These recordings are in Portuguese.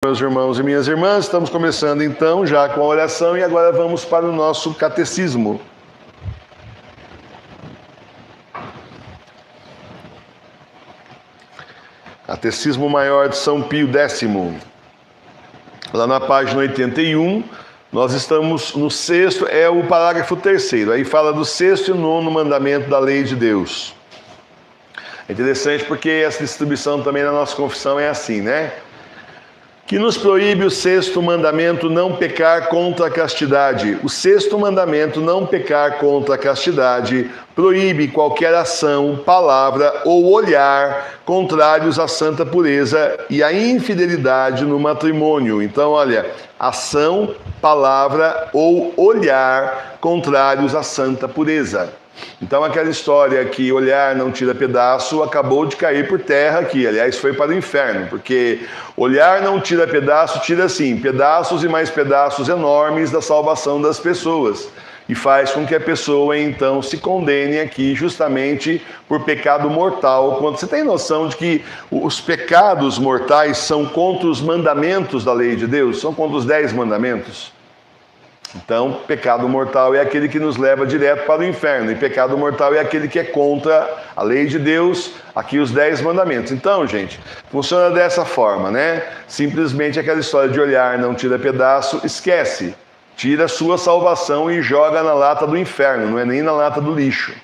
Meus irmãos e minhas irmãs, estamos começando então já com a oração e agora vamos para o nosso catecismo. Catecismo Maior de São Pio X. Lá na página 81, nós estamos no sexto, é o parágrafo 3º, aí fala do sexto e nono mandamento da lei de Deus. É interessante porque essa distribuição também na nossa confissão é assim, né? Que nos proíbe o sexto mandamento não pecar contra a castidade. O sexto mandamento não pecar contra a castidade proíbe qualquer ação, palavra ou olhar contrários à santa pureza e à infidelidade no matrimônio. Então, olha, ação, palavra ou olhar contrários à santa pureza. Então aquela história que olhar não tira pedaço acabou de cair por terra aqui, aliás foi para o inferno, porque olhar não tira pedaço, tira sim pedaços e mais pedaços enormes da salvação das pessoas e faz com que a pessoa então se condene aqui justamente por pecado mortal. Quando você tem noção de que os pecados mortais são contra os mandamentos da lei de Deus, são contra os 10 mandamentos. Então, pecado mortal é aquele que nos leva direto para o inferno, e pecado mortal é aquele que é contra a lei de Deus, aqui os 10 mandamentos. Então, gente, funciona dessa forma, né? Simplesmente aquela história de olhar não tira pedaço, esquece. Tira a sua salvação e joga na lata do inferno, não é nem na lata do lixo.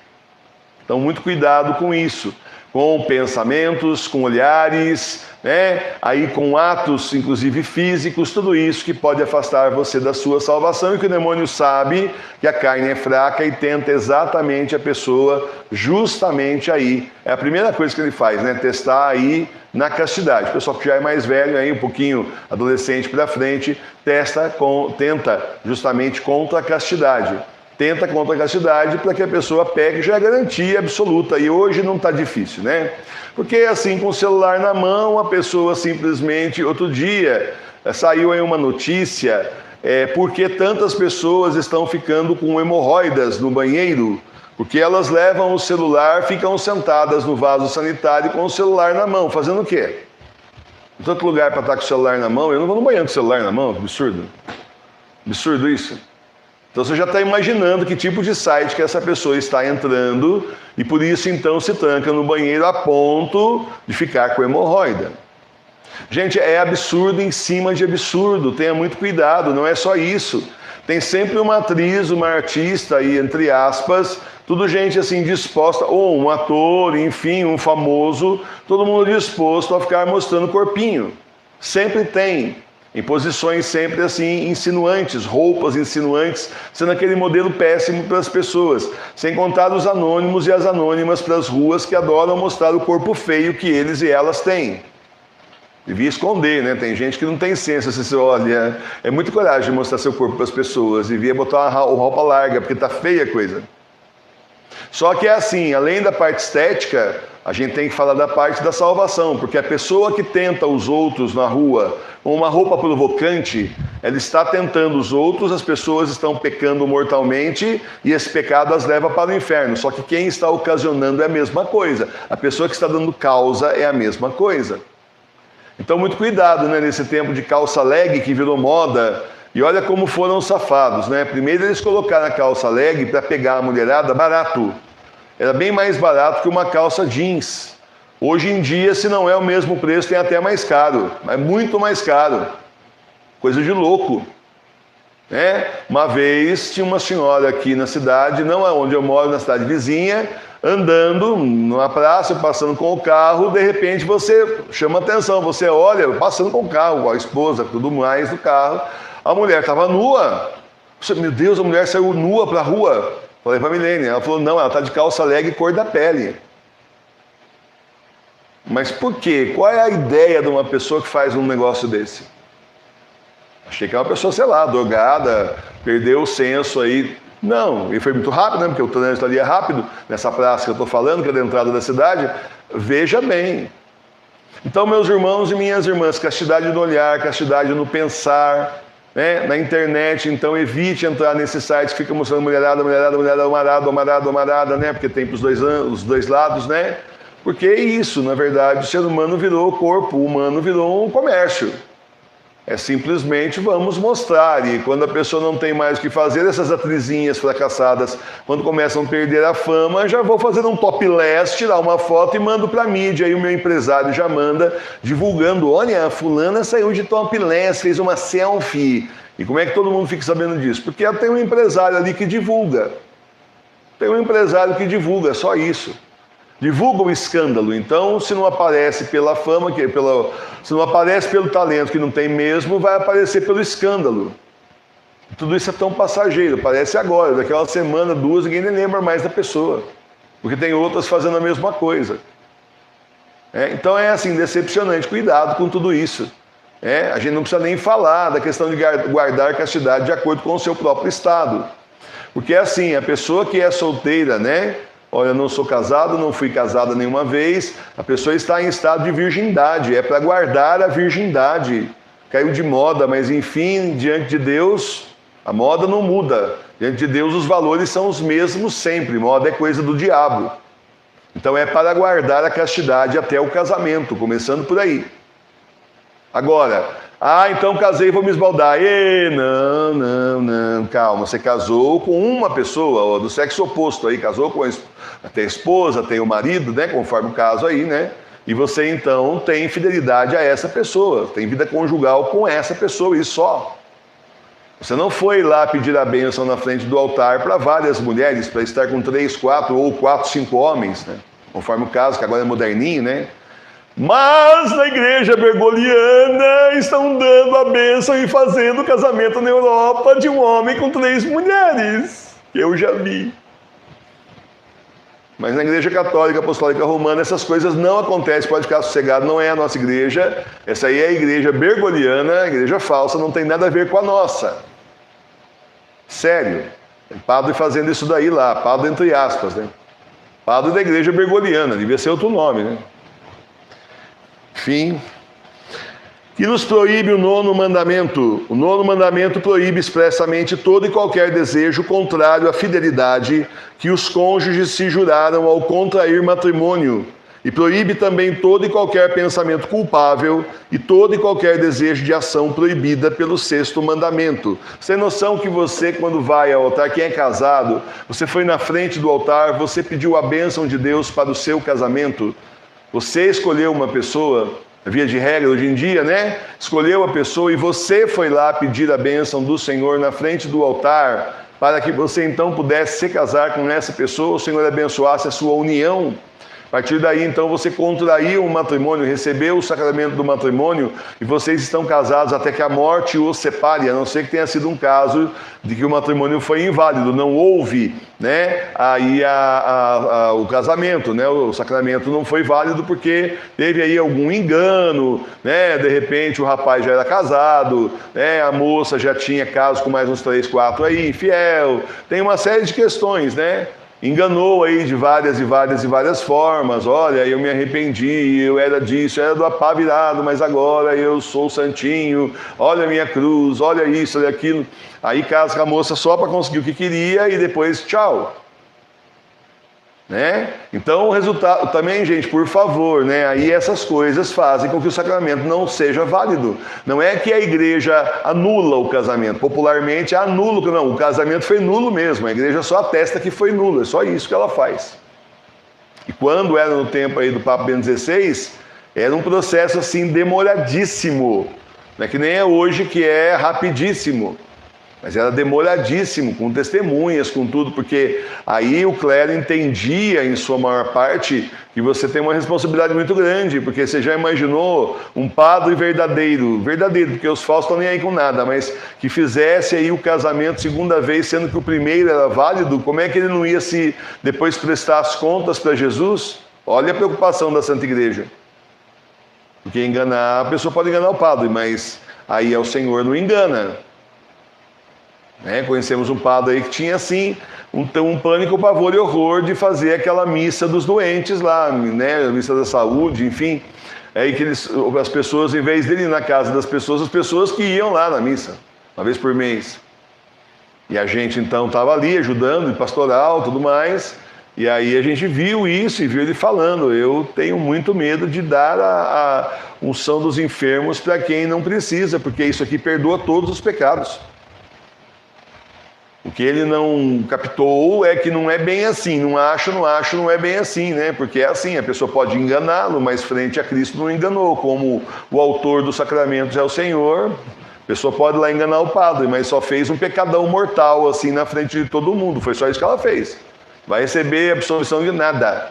Então, muito cuidado com isso. Com pensamentos, com olhares, né? Aí com atos, inclusive físicos, tudo isso que pode afastar você da sua salvação e que o demônio sabe que a carne é fraca e tenta exatamente a pessoa justamente aí. É a primeira coisa que ele faz, né? Testar aí na castidade. O pessoal que já é mais velho, aí um pouquinho adolescente para frente, tenta justamente contra a castidade. Tenta contra a castidade para que a pessoa pegue, já é garantia absoluta. E hoje não está difícil, né? Porque assim, com o celular na mão, a pessoa simplesmente... Outro dia saiu aí uma notícia, porque tantas pessoas estão ficando com hemorroidas no banheiro, porque elas levam o celular, ficam sentadas no vaso sanitário com o celular na mão. Fazendo o quê? Em tanto lugar para estar com o celular na mão, eu não vou no banheiro com o celular na mão, absurdo. Absurdo isso. Então você já está imaginando que tipo de site que essa pessoa está entrando e por isso então se tranca no banheiro a ponto de ficar com hemorroida. Gente, é absurdo em cima de absurdo, tenha muito cuidado, não é só isso. Tem sempre uma atriz, uma artista aí, entre aspas, tudo gente assim disposta, ou um ator, enfim, um famoso, todo mundo disposto a ficar mostrando o corpinho. Sempre tem. Em posições sempre assim insinuantes, roupas insinuantes, sendo aquele modelo péssimo para as pessoas. Sem contar os anônimos e as anônimas para as ruas que adoram mostrar o corpo feio que eles e elas têm. Devia esconder, né? Tem gente que não tem senso, se você olha, é muito coragem de mostrar seu corpo para as pessoas, devia botar uma roupa larga, porque tá feia a coisa. Só que é assim, além da parte estética, a gente tem que falar da parte da salvação, porque a pessoa que tenta os outros na rua com uma roupa provocante, ela está tentando os outros, as pessoas estão pecando mortalmente e esse pecado as leva para o inferno. Só que quem está ocasionando é a mesma coisa, a pessoa que está dando causa é a mesma coisa. Então muito cuidado, né, nesse tempo de calça leg que virou moda. E olha como foram safados, né? Primeiro eles colocaram a calça leg para pegar a mulherada barato. Era bem mais barato que uma calça jeans. Hoje em dia, se não é o mesmo preço, tem até mais caro. Mas muito mais caro. Coisa de louco. Né? Uma vez tinha uma senhora aqui na cidade, não é onde eu moro, na cidade vizinha, andando numa praça, passando com o carro, de repente você chama atenção, você olha, passando com o carro, a esposa, tudo mais do carro, a mulher estava nua. Meu Deus, a mulher saiu nua para a rua. Falei para a Milene, ela falou, não, ela está de calça leg cor da pele. Mas por quê? Qual é a ideia de uma pessoa que faz um negócio desse? Achei que é uma pessoa, sei lá, drogada, perdeu o senso aí. Não, e foi muito rápido, né? Porque o trânsito ali é rápido, nessa praça que eu estou falando, que é da entrada da cidade. Veja bem. Então, meus irmãos e minhas irmãs, castidade no olhar, castidade no pensar, né? Na internet, então evite entrar nesse site que fica mostrando mulherada, amarada, né? Porque tem para os dois lados, né? Porque é isso, na verdade, o ser humano virou corpo, o humano virou um comércio. É simplesmente vamos mostrar. E quando a pessoa não tem mais o que fazer, essas atrizinhas fracassadas, quando começam a perder a fama, já vou fazer um topless, tirar uma foto e mando para a mídia. Aí o meu empresário já manda divulgando: olha, a fulana saiu de topless, fez uma selfie. E como é que todo mundo fica sabendo disso? Porque tem um empresário ali que divulga. Tem um empresário que divulga, só isso. Divulga o escândalo. Então, se não aparece pela fama, se não aparece pelo talento que não tem mesmo, vai aparecer pelo escândalo. Tudo isso é tão passageiro, parece agora, daqui a uma semana, duas, ninguém nem lembra mais da pessoa, porque tem outras fazendo a mesma coisa. Então é assim, decepcionante. Cuidado com tudo isso. A gente não precisa nem falar da questão de guardar castidade de acordo com o seu próprio estado. Porque é assim, a pessoa que é solteira, olha, eu não sou casado, não fui casada nenhuma vez, a pessoa está em estado de virgindade, é para guardar a virgindade. Caiu de moda, mas enfim, diante de Deus, a moda não muda. Diante de Deus, os valores são os mesmos sempre, moda é coisa do diabo. Então é para guardar a castidade até o casamento, começando por aí. Agora, então casei e vou me esbaldar. Não, calma, você casou com uma pessoa do sexo oposto aí, casou com tem a esposa, tem o marido, conforme o caso aí, e você então tem fidelidade a essa pessoa, tem vida conjugal com essa pessoa e só. Você não foi lá pedir a bênção na frente do altar para várias mulheres, para estar com 3, 4 ou 4, 5 homens, conforme o caso, que agora é moderninho, Mas na igreja bergoliana estão dando a bênção e fazendo casamento na Europa de um homem com 3 mulheres. Eu já vi. Mas na igreja católica, apostólica romana, essas coisas não acontecem, pode ficar sossegado, não é a nossa igreja. Essa aí é a igreja bergoliana, a igreja falsa, não tem nada a ver com a nossa. Sério. Tem padre fazendo isso daí lá, padre entre aspas, Padre da igreja bergoliana, devia ser outro nome, Enfim, que nos proíbe o 9º mandamento. O 9º mandamento proíbe expressamente todo e qualquer desejo contrário à fidelidade que os cônjuges se juraram ao contrair matrimônio. E proíbe também todo e qualquer pensamento culpável e todo e qualquer desejo de ação proibida pelo 6º mandamento. Você tem noção que você, quando vai ao altar, quem é casado, você foi na frente do altar, você pediu a bênção de Deus para o seu casamento? Você escolheu uma pessoa, via de regra hoje em dia, escolheu a pessoa e você foi lá pedir a bênção do Senhor na frente do altar, para que você então pudesse se casar com essa pessoa, o Senhor abençoasse a sua união. A partir daí, então, você contraiu um matrimônio, recebeu o sacramento do matrimônio e vocês estão casados até que a morte os separe, a não ser que tenha sido um caso de que o matrimônio foi inválido, não houve, aí o casamento, o sacramento não foi válido porque teve aí algum engano, de repente o rapaz já era casado, a moça já tinha caso com mais uns 3, 4 aí, infiel, tem uma série de questões, enganou aí de várias formas. Olha, eu me arrependi, eu era disso, eu era do apá virado, mas agora eu sou santinho, olha a minha cruz, olha isso, olha aquilo. Aí casa com a moça só para conseguir o que queria e depois tchau. Então o resultado também, gente, por favor, aí essas coisas fazem com que o sacramento não seja válido. Não é que a igreja anula o casamento, popularmente anula, não, o casamento foi nulo mesmo, a igreja só atesta que foi nulo, é só isso que ela faz. E quando era no tempo aí do Papa Bento XVI, era um processo assim demoradíssimo, não é que nem é hoje que é rapidíssimo. Mas era demoradíssimo, com testemunhas, com tudo, porque aí o clero entendia, em sua maior parte, que você tem uma responsabilidade muito grande, porque você já imaginou um padre verdadeiro, porque os falsos estão nem aí com nada, mas que fizesse aí o casamento segunda vez, sendo que o primeiro era válido, como é que ele não ia se depois prestar as contas para Jesus? Olha a preocupação da Santa Igreja. Porque enganar, a pessoa pode enganar o padre, mas aí é o Senhor não engana. Conhecemos um padre aí que tinha assim um pânico, pavor e horror de fazer aquela missa dos doentes lá, a missa da saúde, enfim. Aí que as pessoas, em vez dele ir na casa das pessoas, as pessoas que iam lá na missa, uma vez por mês. E a gente então estava ali ajudando, em pastoral, tudo mais. E aí a gente viu isso e viu ele falando, eu tenho muito medo de dar a unção dos enfermos para quem não precisa, porque isso aqui perdoa todos os pecados. O que ele não captou é que não é bem assim, não é bem assim, né? Porque é assim, a pessoa pode enganá-lo, mas frente a Cristo não enganou, como o autor dos sacramentos é o Senhor. A pessoa pode lá enganar o padre, mas só fez um pecadão mortal assim na frente de todo mundo, foi só isso que ela fez. Vai receber absolvição de nada.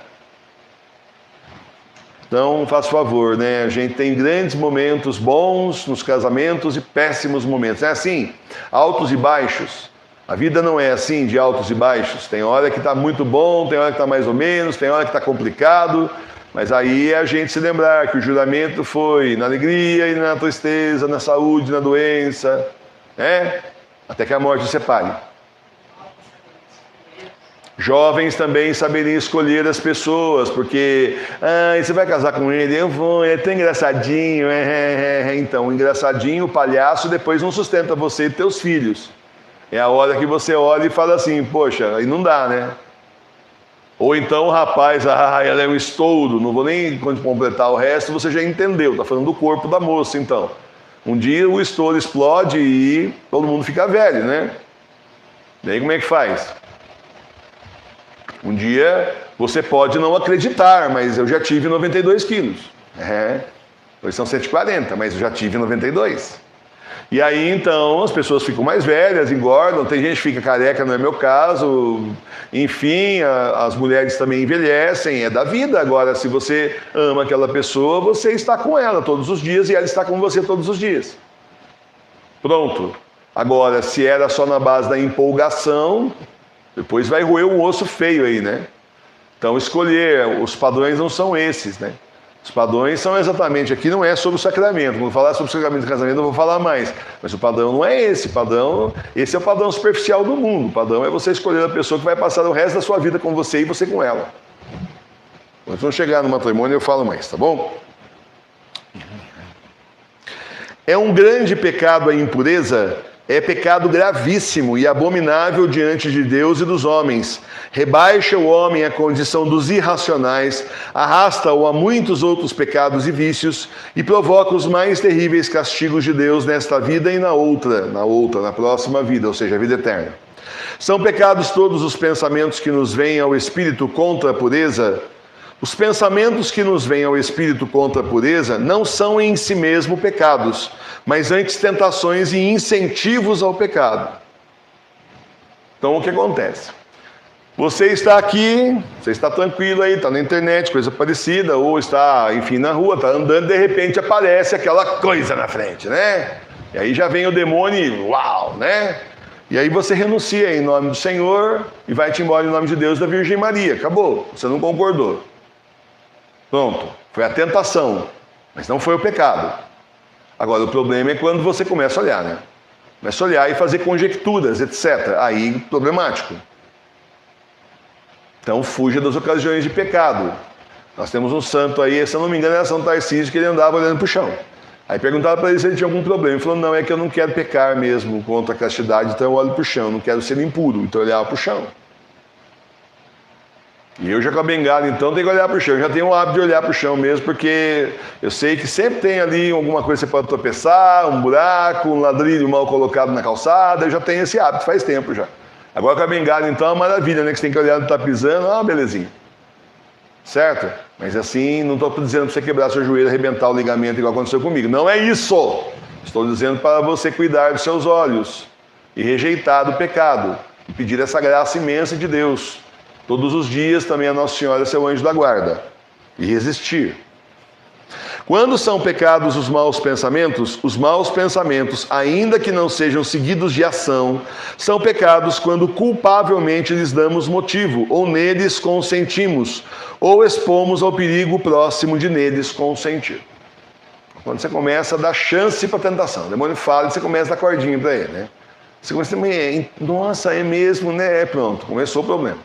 Então, faça favor, né? A gente tem grandes momentos bons nos casamentos e péssimos momentos. É assim, altos e baixos. A vida não é assim, de altos e baixos. Tem hora que está muito bom, tem hora que está mais ou menos, tem hora que está complicado. Mas aí é a gente se lembrar que o juramento foi na alegria e na tristeza, na saúde, na doença, né? Até que a morte separe. Jovens também saberiam escolher as pessoas, porque você vai casar com ele, eu vou, é tão engraçadinho, Então, o engraçadinho, o palhaço, depois não sustenta você e teus filhos. É a hora que você olha e fala assim, poxa, aí não dá, né? Ou então o rapaz, ela é um estouro, não vou nem completar o resto, você já entendeu, tá falando do corpo da moça, então. Um dia o estouro explode e todo mundo fica velho, né? E aí como é que faz? Um dia você pode não acreditar, mas eu já tive 92 quilos. Hoje são 140, mas eu já tive 92. E aí então as pessoas ficam mais velhas, engordam, tem gente que fica careca, não é meu caso. Enfim, as mulheres também envelhecem, é da vida. Agora, se você ama aquela pessoa, você está com ela todos os dias e ela está com você todos os dias. Pronto. Agora, se era só na base da empolgação, depois vai roer um osso feio aí, né? Então, escolher, os padrões não são esses, né? Os padrões são exatamente, aqui não é sobre o sacramento. Quando falar sobre o sacramento do casamento, eu vou falar mais. Mas o padrão não é esse. Esse é o padrão superficial do mundo. O padrão é você escolher a pessoa que vai passar o resto da sua vida com você e você com ela. Quando não chegar no matrimônio, eu falo mais, tá bom? É um grande pecado a impureza. É pecado gravíssimo e abominável diante de Deus e dos homens. Rebaixa o homem à condição dos irracionais, arrasta-o a muitos outros pecados e vícios e provoca os mais terríveis castigos de Deus nesta vida e na próxima vida, ou seja, a vida eterna. São pecados todos os pensamentos que nos vêm ao espírito contra a pureza. Os pensamentos que nos vêm ao espírito contra a pureza não são em si mesmo pecados, mas antes tentações e incentivos ao pecado. Então o que acontece? Você está aqui, você está tranquilo aí, está na internet, coisa parecida, ou está, enfim, na rua, está andando, de repente aparece aquela coisa na frente, né? E aí já vem o demônio e uau, né? E aí você renuncia em nome do Senhor e vai-te embora em nome de Deus e da Virgem Maria. Acabou, você não concordou. Pronto, foi a tentação, mas não foi o pecado. Agora, o problema é quando você começa a olhar, né? Começa a olhar e fazer conjecturas, etc. Aí, problemático. Então, fuja das ocasiões de pecado. Nós temos um santo aí, se eu não me engano, era São Tarcísio, que ele andava olhando para o chão. Aí perguntaram para ele se ele tinha algum problema. Ele falou, não, é que eu não quero pecar mesmo contra a castidade, então eu olho para o chão, eu não quero ser impuro, então eu olhava para o chão. E eu já com a bengala, então, tenho que olhar para o chão. Eu já tenho o hábito de olhar para o chão mesmo, porque eu sei que sempre tem ali alguma coisa que você pode tropeçar, um buraco, um ladrilho mal colocado na calçada. Eu já tenho esse hábito, faz tempo já. Agora com a bengala, então, é uma maravilha, né? Que você tem que olhar onde está pisando, belezinha. Certo? Mas assim, não estou dizendo para você quebrar seu joelho, arrebentar o ligamento igual aconteceu comigo. Não é isso! Estou dizendo para você cuidar dos seus olhos e rejeitar do pecado. E pedir essa graça imensa de Deus. Todos os dias também a Nossa Senhora é seu anjo da guarda. E resistir. Quando são pecados os maus pensamentos, ainda que não sejam seguidos de ação, são pecados quando culpavelmente lhes damos motivo, ou neles consentimos, ou expomos ao perigo próximo de neles consentir. Quando você começa a dar chance para a tentação, o demônio fala e você começa a dar cordinha para ele, né? Você começa a nossa, é mesmo, né? Pronto, começou o problema.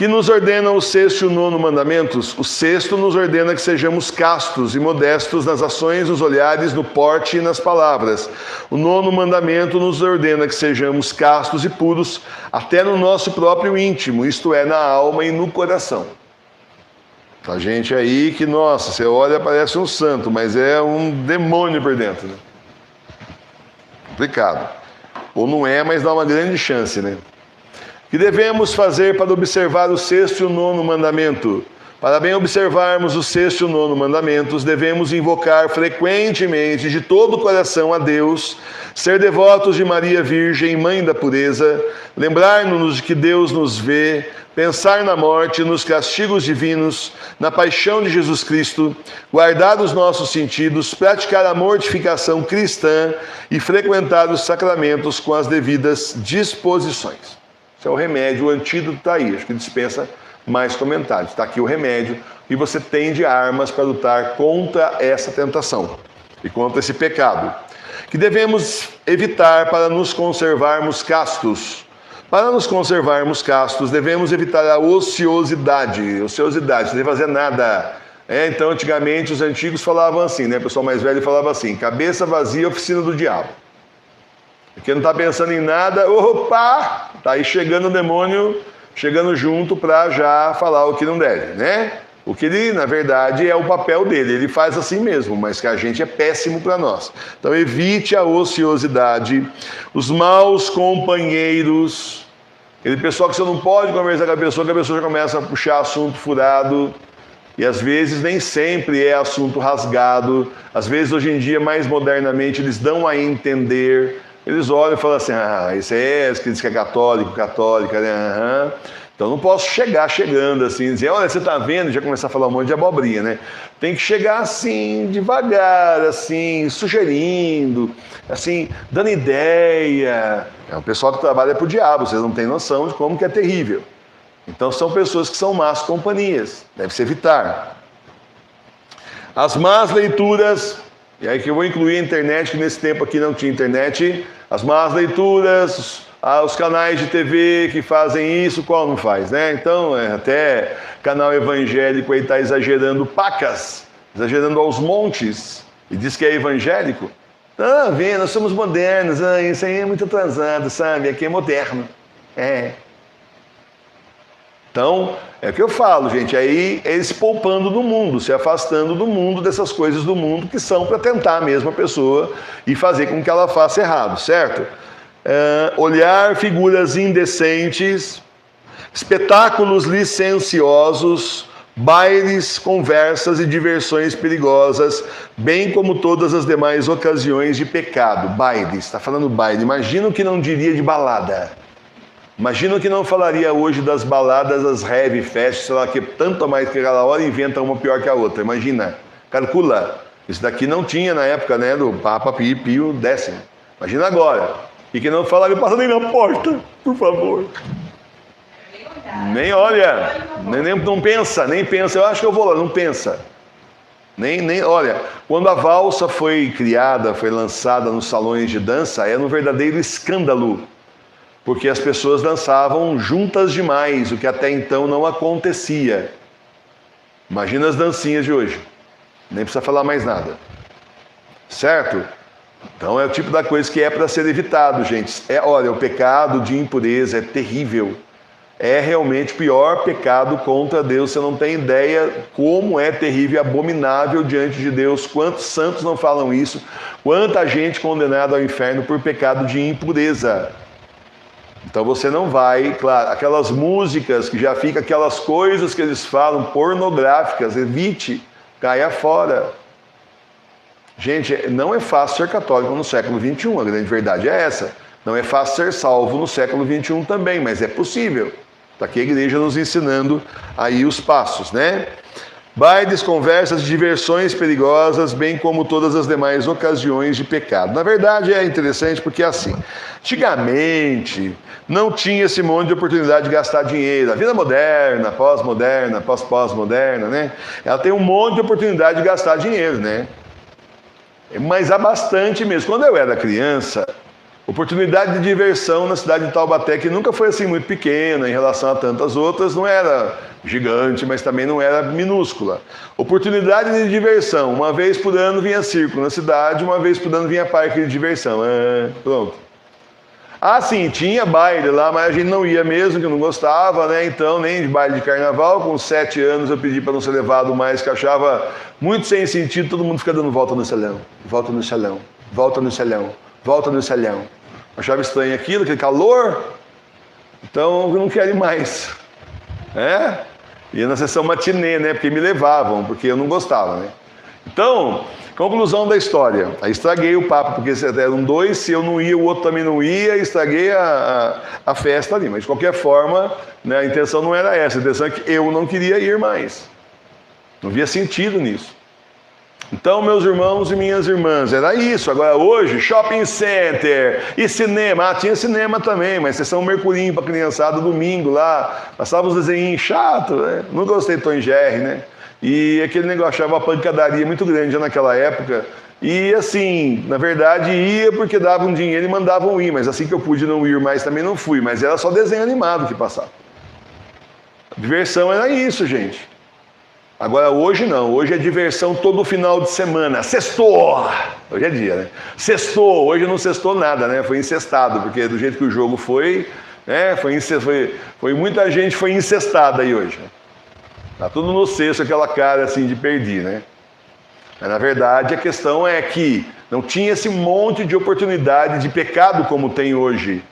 Que nos ordena o sexto e o nono mandamentos? O sexto nos ordena que sejamos castos e modestos nas ações, nos olhares, no porte e nas palavras. O nono mandamento nos ordena que sejamos castos e puros até no nosso próprio íntimo, isto é, na alma e no coração. A gente aí que, nossa, você olha, parece um santo, mas é um demônio por dentro, né? Complicado. Ou não é, mas dá uma grande chance, né? Que devemos fazer para observar o sexto e o nono mandamento? Para bem observarmos o sexto e o nono mandamentos, devemos invocar frequentemente, de todo o coração, a Deus, ser devotos de Maria Virgem, Mãe da Pureza, lembrar-nos de que Deus nos vê, pensar na morte, nos castigos divinos, na paixão de Jesus Cristo, guardar os nossos sentidos, praticar a mortificação cristã e frequentar os sacramentos com as devidas disposições. Esse é o remédio, o antídoto está aí, acho que dispensa mais comentários. Está aqui o remédio e você tem de armas para lutar contra essa tentação e contra esse pecado. Que devemos evitar para nos conservarmos castos. Para nos conservarmos castos, devemos evitar a ociosidade. Ociosidade, sem fazer nada. Então, antigamente, os antigos falavam assim, né? O pessoal mais velho falava assim, cabeça vazia, oficina do diabo. Porque não está pensando em nada, opa, está aí chegando o demônio, chegando junto para já falar o que não deve, né? O que ele, na verdade, é o papel dele, ele faz assim mesmo, mas que a gente é péssimo para nós. Então evite a ociosidade, os maus companheiros, aquele pessoal que você não pode conversar com a pessoa, que a pessoa já começa a puxar assunto furado, e às vezes nem sempre é assunto rasgado, às vezes hoje em dia, mais modernamente, eles dão a entender. Eles olham e falam assim, esse é esse que diz que é católico, católica, né? Então não posso chegar chegando assim, dizer, olha, você está vendo, já começar a falar um monte de abobrinha, né? Tem que chegar assim, devagar, assim, sugerindo, assim, dando ideia. É um pessoal que trabalha para o diabo, vocês não têm noção de como que é terrível. Então são pessoas que são más companhias, deve-se evitar. As más leituras... E aí que eu vou incluir a internet, que nesse tempo aqui não tinha internet, as más leituras, os canais de TV que fazem isso, qual não faz, né? Então, até canal evangélico aí está exagerando pacas, exagerando aos montes, e diz que é evangélico. Ah, vê, nós somos modernos, isso aí é muito atrasado, sabe? Aqui é moderno. Então, é o que eu falo, gente, aí é se poupando do mundo, se afastando do mundo, dessas coisas do mundo que são para tentar mesmo a pessoa e fazer com que ela faça errado, certo? Olhar figuras indecentes, espetáculos licenciosos, bailes, conversas e diversões perigosas, bem como todas as demais ocasiões de pecado. Baile, está falando baile, imagina o que não diria de balada. Imagina o que não falaria hoje das baladas, das heavy fest, sei lá, que tanto a mais que aquela hora inventa uma pior que a outra. Imagina, calcula. Isso daqui não tinha na época, né, do Papa Pio X. Imagina agora. E que não falaria, passa nem na porta, por favor. Nem olha, não pensa, nem pensa. Eu acho que eu vou lá, não pensa. Nem olha, quando a valsa foi criada, foi lançada nos salões de dança, era um verdadeiro escândalo. Porque as pessoas dançavam juntas demais, o que até então não acontecia. Imagina as dancinhas de hoje. Nem precisa falar mais nada. Certo? Então é o tipo da coisa que é para ser evitado, gente. Olha, o pecado de impureza é terrível. É realmente o pior pecado contra Deus. Você não tem ideia como é terrível e abominável diante de Deus. Quantos santos não falam isso? Quanta gente condenada ao inferno por pecado de impureza. Então você não vai, claro, aquelas músicas que já ficam, aquelas coisas que eles falam, pornográficas, evite, caia fora. Gente, não é fácil ser católico no século XXI, a grande verdade é essa. Não é fácil ser salvo no século XXI também, mas é possível. Está aqui a igreja nos ensinando aí os passos, né? Bailes, conversas, diversões perigosas, bem como todas as demais ocasiões de pecado. Na verdade é interessante porque é assim, antigamente não tinha esse monte de oportunidade de gastar dinheiro. A vida moderna, pós-moderna, pós-moderna, né? Ela tem um monte de oportunidade de gastar dinheiro, né? Mas há bastante mesmo. Quando eu era criança, Oportunidade de diversão na cidade de Taubaté, que nunca foi assim muito pequena em relação a tantas outras, não era gigante, mas também não era minúscula. Oportunidade de diversão, uma vez por ano vinha circo na cidade, uma vez por ano vinha parque de diversão. Pronto. Ah, sim, tinha baile lá, mas a gente não ia mesmo, que eu não gostava, né? Então, nem de baile de carnaval. Com 7 anos eu pedi para não ser levado mais, que eu achava muito sem sentido, todo mundo fica dando volta no salão, volta no salão, volta no salão, volta no salão. Eu achava estranho aquilo, aquele calor. Então, eu não quero ir mais. Ia na sessão matinê, né? Porque me levavam, porque eu não gostava, né? Então, conclusão da história. Aí estraguei o papo, porque eram 2, se eu não ia, o outro também não ia, estraguei a festa ali. Mas de qualquer forma, né, a intenção não era essa, a intenção é que eu não queria ir mais. Não via sentido nisso. Então, meus irmãos e minhas irmãs, era isso. Agora hoje, shopping center e cinema. Tinha cinema também, mas sessão Mercurinho para criançada, domingo lá. Passava uns desenhinhos chatos, né? Não gostei de Tom e Jerry, né? E aquele negócio, achava uma pancadaria muito grande já naquela época. E assim, na verdade ia porque davam dinheiro e mandavam ir, mas assim que eu pude não ir mais também não fui, mas era só desenho animado que passava. A diversão era isso, gente. Agora hoje não, hoje é diversão todo final de semana. Sextou! Hoje é dia, né? Sextou, hoje não sextou nada, né? Foi incestado, porque do jeito que o jogo foi, né? Foi muita gente foi incestada aí hoje. Tá tudo no cesto, aquela cara assim de perdi, né? Mas na verdade a questão é que não tinha esse monte de oportunidade de pecado como tem hoje.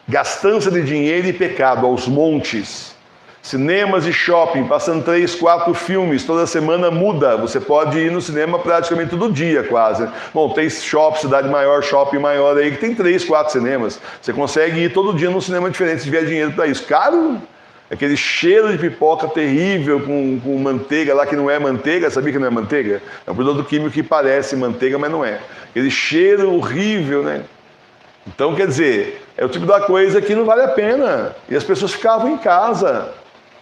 Gastança de dinheiro e pecado aos montes. Cinemas e shopping, passando 3, 4 filmes, toda semana muda. Você pode ir no cinema praticamente todo dia, quase. Bom, tem cidade maior, shopping maior aí, que tem 3, 4 cinemas. Você consegue ir todo dia num cinema diferente se tiver dinheiro para isso. Caro, aquele cheiro de pipoca terrível com manteiga lá, que não é manteiga, sabia que não é manteiga? É um produto químico que parece manteiga, mas não é. Aquele cheiro horrível, né? Então, quer dizer, é o tipo da coisa que não vale a pena. E as pessoas ficavam em casa.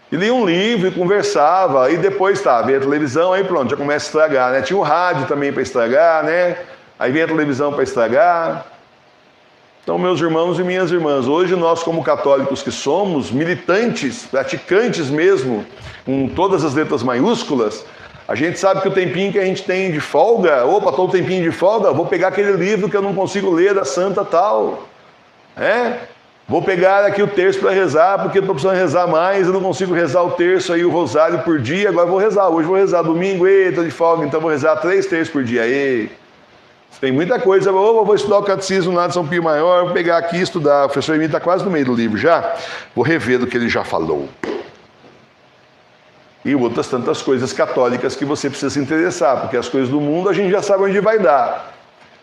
E lia um livro e conversava, e depois via a televisão, aí pronto, já começa a estragar, né? Tinha o rádio também para estragar, né? Aí vem a televisão para estragar. Então, meus irmãos e minhas irmãs, hoje nós como católicos que somos, militantes, praticantes mesmo, com todas as letras maiúsculas, a gente sabe que o tempinho que a gente tem de folga, estou um tempinho de folga, vou pegar aquele livro que eu não consigo ler da santa tal, Vou pegar aqui o terço para rezar, porque estou precisando rezar mais, eu não consigo rezar o terço aí, o rosário por dia, agora vou rezar, hoje vou rezar domingo, estou de folga, então vou rezar 3 terços por dia, Tem muita coisa, vou estudar o catecismo lá de São Pio Maior, vou pegar aqui e estudar, o professor Emílio está quase no meio do livro já, vou rever do que ele já falou. E outras tantas coisas católicas que você precisa se interessar, porque as coisas do mundo a gente já sabe onde vai dar,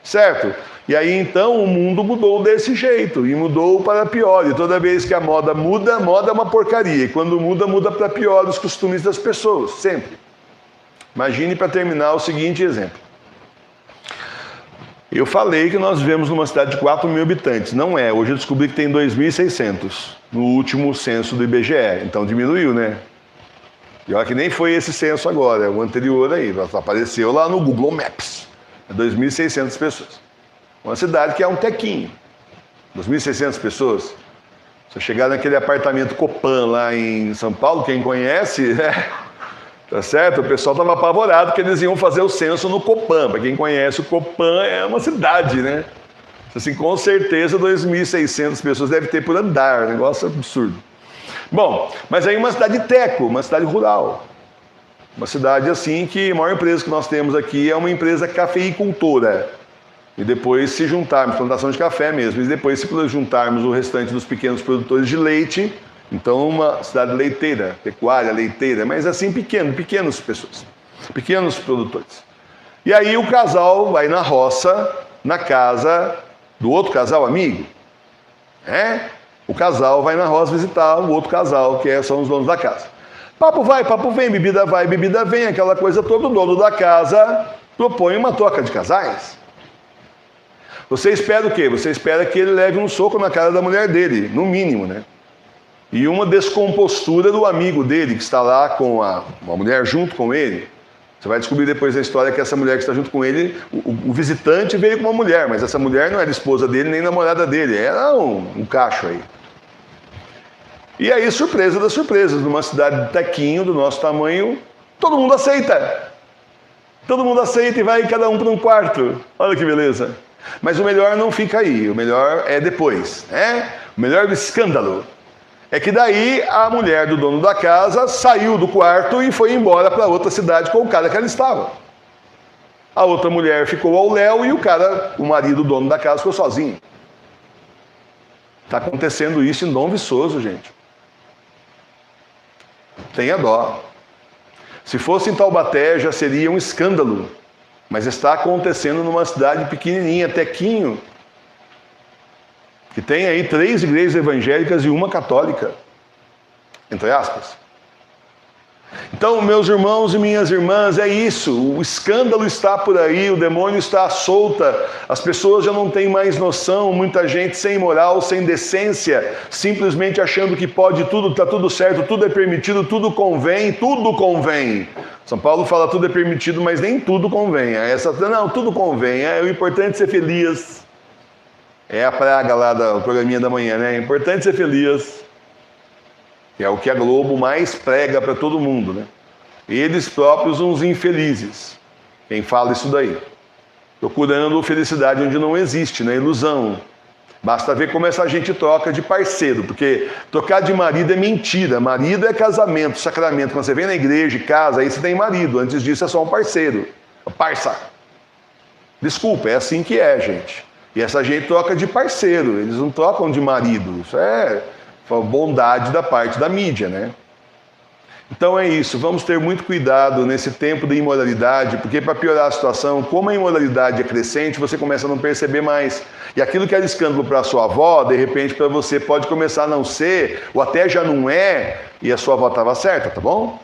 certo? E aí então o mundo mudou desse jeito, e mudou para pior, e toda vez que a moda muda, moda é uma porcaria, e quando muda, muda para pior os costumes das pessoas, sempre. Imagine para terminar o seguinte exemplo. Eu falei que nós vivemos numa cidade de 4 mil habitantes, não é, hoje eu descobri que tem 2.600, no último censo do IBGE, então diminuiu, né? E olha que nem foi esse censo agora, é o anterior aí, apareceu lá no Google Maps, 2.600 pessoas. Uma cidade que é um tequinho, 2.600 pessoas. Se eu chegar naquele apartamento Copan lá em São Paulo, quem conhece, tá certo? O pessoal estava apavorado que eles iam fazer o censo no Copan. Para quem conhece, o Copan é uma cidade, né? Assim, com certeza 2.600 pessoas deve ter por andar, negócio absurdo. Bom, mas aí uma cidade teco, uma cidade rural. Uma cidade assim que a maior empresa que nós temos aqui é uma empresa cafeicultora. E depois se juntarmos, plantação de café mesmo, e depois se juntarmos o restante dos pequenos produtores de leite, então uma cidade leiteira, pecuária, leiteira, mas assim pequenas pessoas, pequenos produtores. E aí o casal vai na roça, na casa do outro casal amigo, O casal vai na roça visitar o outro casal, que são os donos da casa. Papo vai, papo vem, bebida vai, bebida vem, aquela coisa toda, o dono da casa propõe uma troca de casais. Você espera o quê? Você espera que ele leve um soco na cara da mulher dele, no mínimo, né? E uma descompostura do amigo dele, que está lá com uma mulher junto com ele, Você vai descobrir depois da história que essa mulher que está junto com ele, o visitante veio com uma mulher, mas essa mulher não era esposa dele nem namorada dele, era um cacho aí. E aí, surpresa das surpresas, numa cidade de tequinho do nosso tamanho, todo mundo aceita. Todo mundo aceita e vai cada um para um quarto. Olha que beleza. Mas o melhor não fica aí, o melhor é depois, né? O melhor do escândalo é que daí a mulher do dono da casa saiu do quarto e foi embora para outra cidade com o cara que ela estava. A outra mulher ficou ao léu e o marido, o dono da casa, ficou sozinho. Está acontecendo isso em Dom Viçoso, gente. Tenha dó. Se fosse em Taubaté já seria um escândalo, mas está acontecendo numa cidade pequenininha, Tequinho, que tem aí 3 igrejas evangélicas e uma católica, entre aspas. Então, meus irmãos e minhas irmãs, é isso, o escândalo está por aí, o demônio está à solta, as pessoas já não têm mais noção, muita gente sem moral, sem decência, simplesmente achando que pode tudo, está tudo certo, tudo é permitido, tudo convém, tudo convém. São Paulo fala tudo é permitido, mas nem tudo convém. Não, tudo convém, o importante é ser feliz. É a praga lá do programinha da manhã, né? É importante ser feliz. Que é o que a Globo mais prega para todo mundo, né? Eles próprios uns infelizes. Quem fala isso daí? Procurando felicidade onde não existe, na ilusão. Basta ver como essa gente troca de parceiro, porque trocar de marido é mentira. Marido é casamento, sacramento. Quando você vem na igreja e casa, aí você tem marido. Antes disso é só um parceiro. Parça. Desculpa, é assim que é, gente. E essa gente troca de parceiro, eles não trocam de marido. Isso é bondade da parte da mídia, né? Então é isso, vamos ter muito cuidado nesse tempo de imoralidade, porque para piorar a situação, como a imoralidade é crescente, você começa a não perceber mais. E aquilo que era escândalo para a sua avó, de repente para você pode começar a não ser, ou até já não é, e a sua avó estava certa, tá bom?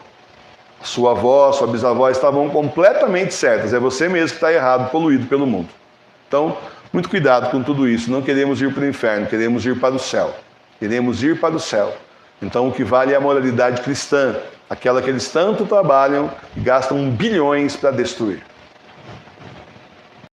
Sua avó, sua bisavó estavam completamente certas, é você mesmo que está errado, poluído pelo mundo. Então, muito cuidado com tudo isso, não queremos ir para o inferno, queremos ir para o céu. Queremos ir para o céu. Então o que vale é a moralidade cristã, aquela que eles tanto trabalham e gastam bilhões para destruir.